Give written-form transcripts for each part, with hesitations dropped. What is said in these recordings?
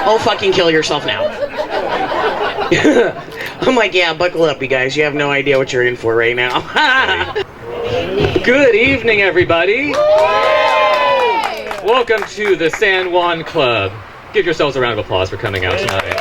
Oh, fucking kill yourself now. I'm like, yeah, buckle up, you guys. You have no idea what you're in for right now. Good evening, everybody. Welcome to the San Juan Club. Give yourselves a round of applause for coming out tonight.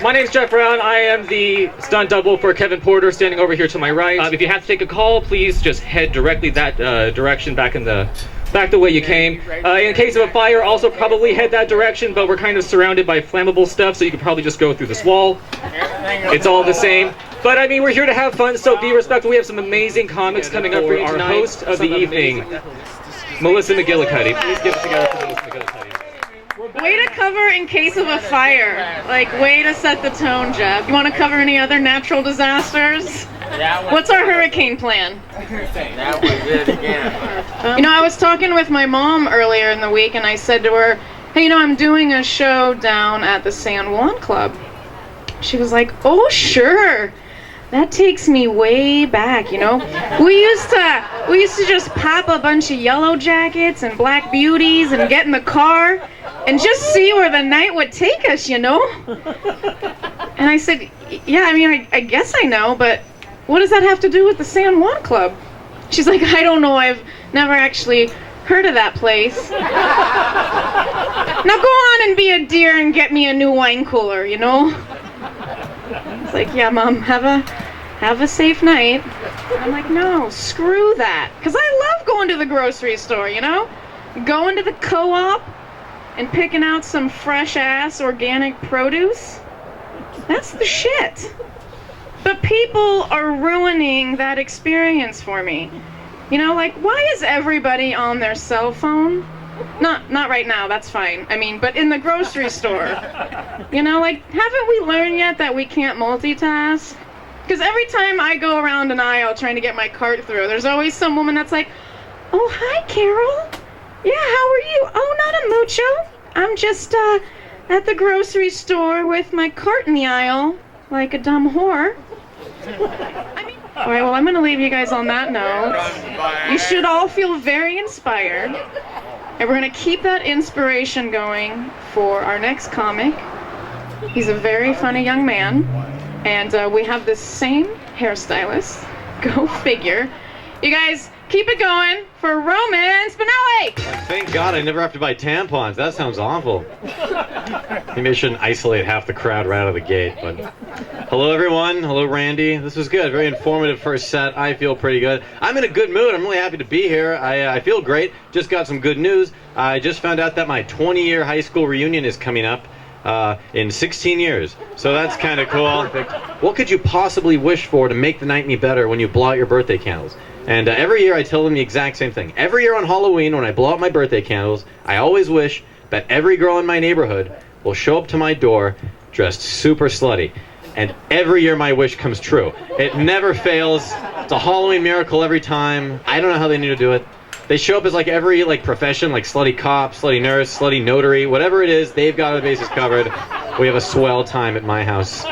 My name's Jeff Brown. I am the stunt double for Kevin Porter, standing over here to my right. If you have to take a call, please just head directly that direction, back the way you came. In case of a fire, also probably head that direction, but we're kind of surrounded by flammable stuff, so you could probably just go through this wall. It's all the same. But I mean, we're here to have fun, so be respectful. We have some amazing comics coming up for you tonight. Our host of the evening, Melissa McGillicuddy. Please give it together for Melissa McGillicuddy. Way to cover in case of a fire. Like, way to set the tone, Jeff. You want to cover any other natural disasters? What's our hurricane plan? That was it again. You know, I was talking with my mom earlier in the week, and I said to her, hey, you know, I'm doing a show down at the San Juan Club. She was like, oh, sure. That takes me way back, you know. We used to just pop a bunch of yellow jackets and black beauties and get in the car and just see where the night would take us, you know. And I said, yeah, I mean, I guess I know, but what does that have to do with the San Juan Club? She's like, I don't know, I've never actually heard of that place. Now go on and be a dear and get me a new wine cooler, you know. It's like, yeah, Mom, have a safe night. I'm like, no, screw that. Because I love going to the grocery store, you know? Going to the co-op and picking out some fresh-ass organic produce. That's the shit. But people are ruining that experience for me. You know, like, why is everybody on their cell phone? Not right now, that's fine. I mean, but in the grocery store. You know, like, haven't we learned yet that we can't multitask? Because every time I go around an aisle trying to get my cart through, there's always some woman that's like, oh, hi, Carol. Yeah, how are you? Oh, not a mucho. I'm just at the grocery store with my cart in the aisle, like a dumb whore. I mean, all right, well, I'm going to leave you guys on that note. You should all feel very inspired. And we're going to keep that inspiration going for our next comic. He's a very funny young man. And we have the same hairstylist. Go figure. You guys, keep it going for Roman Spinale! Thank God I never have to buy tampons. That sounds awful. Maybe I shouldn't isolate half the crowd right out of the gate. But hello, everyone. Hello, Randy. This was good. Very informative first set. I feel pretty good. I'm in a good mood. I'm really happy to be here. I feel great. Just got some good news. I just found out that my 20-year high school reunion is coming up. In 16 years. So that's kind of cool. What could you possibly wish for to make the night any better when you blow out your birthday candles? And every year I tell them the exact same thing. Every year on Halloween when I blow out my birthday candles, I always wish that every girl in my neighborhood will show up to my door dressed super slutty. And every year my wish comes true. It never fails. It's a Halloween miracle every time. I don't know how they need to do it. They show up as like every profession, like slutty cop, slutty nurse, slutty notary, whatever it is, they've got the bases covered. We have a swell time at my house.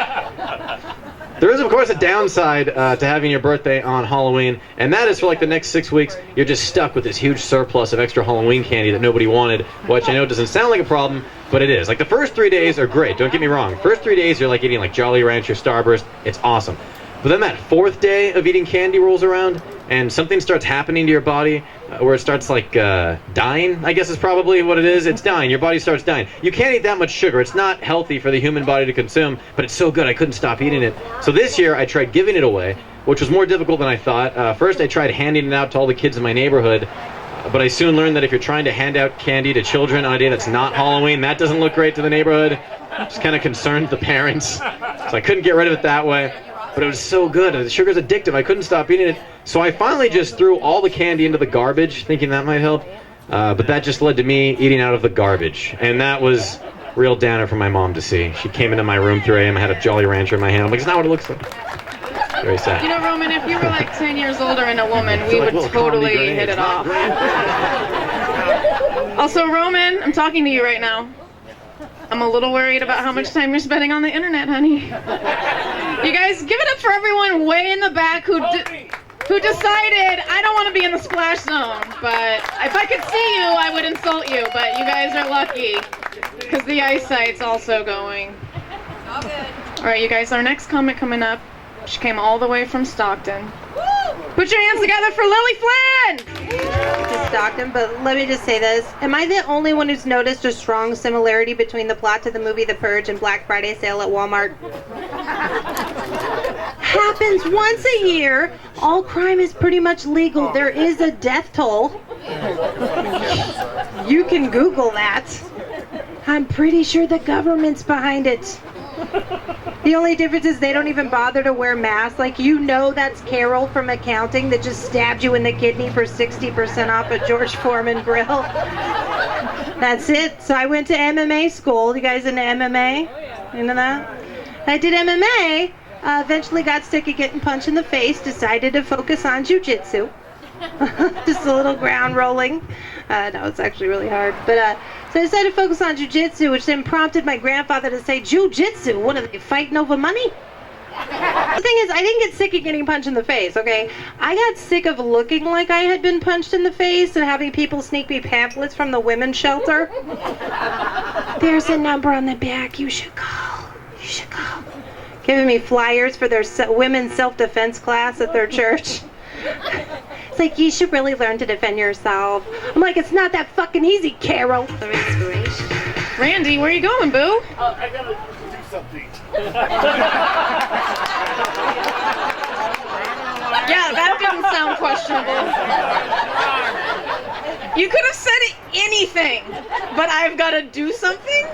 There is, of course, a downside to having your birthday on Halloween, and that is for like the next 6 weeks, you're just stuck with this huge surplus of extra Halloween candy that nobody wanted, which I know doesn't sound like a problem, but it is. Like the first 3 days are great, don't get me wrong. First 3 days you're like eating like Jolly Rancher, Starburst, it's awesome. But then that fourth day of eating candy rolls around, and something starts happening to your body where it starts like dying, I guess is probably what it is. It's dying. Your body starts dying. You can't eat that much sugar. It's not healthy for the human body to consume, but it's so good I couldn't stop eating it. So this year I tried giving it away, which was more difficult than I thought. First I tried handing it out to all the kids in my neighborhood, but I soon learned that if you're trying to hand out candy to children on a day that's not Halloween, that doesn't look great to the neighborhood. Just kind of concerned the parents. So I couldn't get rid of it that way. But it was so good. The sugar's addictive. I couldn't stop eating it. So I finally just threw all the candy into the garbage, thinking that might help. But that just led to me eating out of the garbage. And that was a real downer for my mom to see. She came into my room 3 a.m. I had a Jolly Rancher in my hand. I'm like, it's not what it looks like. Very sad. You know, Roman, if you were like 10 years older and a woman, we would totally hit it off. Also, Roman, I'm talking to you right now. I'm a little worried about how much time you're spending on the internet, honey. You guys, give it up for everyone way in the back who who decided I don't want to be in the splash zone, but if I could see you, I would insult you, but you guys are lucky, because the eyesight's also going. All good. All right, you guys, our next comic coming up, she came all the way from Stockton. Put your hands together for Lilly Flynn! To Stockton, but let me just say this. Am I the only one who's noticed a strong similarity between the plot to the movie The Purge and Black Friday sale at Walmart? Happens once a year. All crime is pretty much legal. There is a death toll. You can Google that. I'm pretty sure the government's behind it. The only difference is they don't even bother to wear masks. Like, you know, that's Carol from accounting that just stabbed you in the kidney for 60% off a George Foreman grill. That's it. So I went to MMA school. You guys into MMA? Into that? I did MMA. Eventually got sick of getting punched in the face. Decided to focus on jiu-jitsu. Just a little ground rolling. No, it's actually really hard. But so I decided to focus on jiu-jitsu, which then prompted my grandfather to say, jiu-jitsu? What are they, fighting over money? The thing is, I didn't get sick of getting punched in the face, okay? I got sick of looking like I had been punched in the face and having people sneak me pamphlets from the women's shelter. There's a number on the back. You should call. You should call. Giving me flyers for their women's self-defense class at their church. It's like, you should really learn to defend yourself. I'm like, it's not that fucking easy, Carol. For inspiration. Randy, where you going, boo? I gotta do something. Yeah, that didn't sound questionable. You could have said anything, but I've got to do something?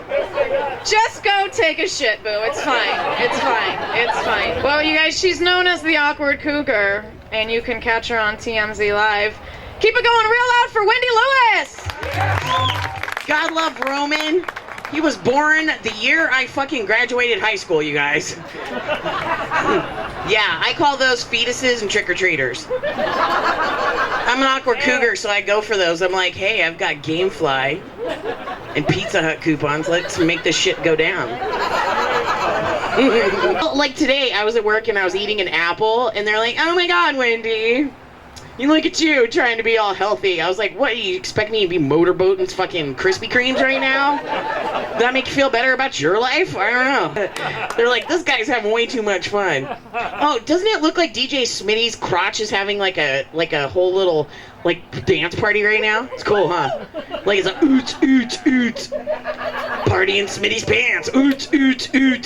Just go take a shit, boo. It's fine. It's fine. It's fine. Well, you guys, she's known as the Awkward Cougar, and you can catch her on TMZ Live. Keep it going real loud for Wendy Lewis! God love Roman. He was born the year I fucking graduated high school, you guys. Yeah, I call those fetuses and trick-or-treaters. I'm an awkward cougar, so I go for those. I'm like, hey, I've got Gamefly and Pizza Hut coupons. Let's make this shit go down. Like today, I was at work and I was eating an apple, and they're like, oh my god, Wendy. You look at you trying to be all healthy. I was like, what, you expect me to be motorboating fucking Krispy Kremes right now? Does that make you feel better about your life? I don't know. They're like, this guy's having way too much fun. Oh, doesn't it look like DJ Smitty's crotch is having like a whole little like dance party right now? It's cool, huh? Like it's a oot oot oot. Party in Smitty's pants. Oot oot oot.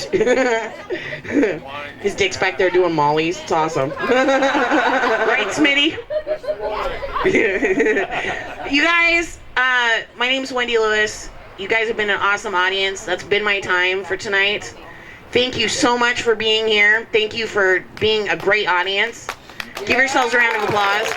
His dick's back there doing mollies. It's awesome. Right, Smitty? You guys, my name's Wendy Lewis. You guys have been an awesome audience. That's been my time for tonight. Thank you so much for being here. Thank you for being a great audience. Give yourselves a round of applause.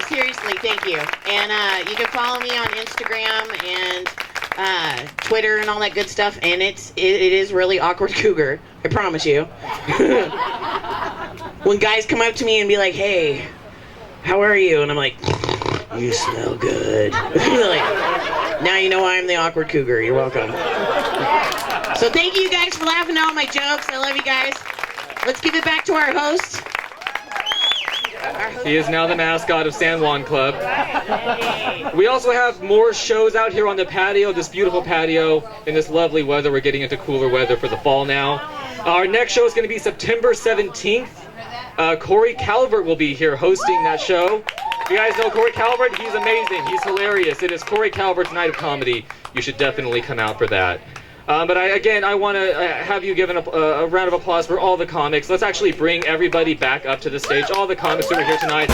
Seriously, thank you. And you can follow me on Instagram and Twitter and all that good stuff. And it is really awkward cougar. I promise you. When guys come up to me and be like, hey, how are you? And I'm like, you smell good. Like, now you know why I'm the awkward cougar. You're welcome. So thank you guys for laughing at all my jokes. I love you guys. Let's give it back to our host. He is now the mascot of San Juan Club. We also have more shows out here on the patio, this beautiful patio, in this lovely weather. We're getting into cooler weather for the fall now. Our next show is going to be September 17th. Corey Calvert will be here hosting that show. You guys know Corey Calvert? He's amazing. He's hilarious. It is Corey Calvert's Night of Comedy. You should definitely come out for that. But I want to have you give a round of applause for all the comics. Let's actually bring everybody back up to the stage. All the comics who are here tonight.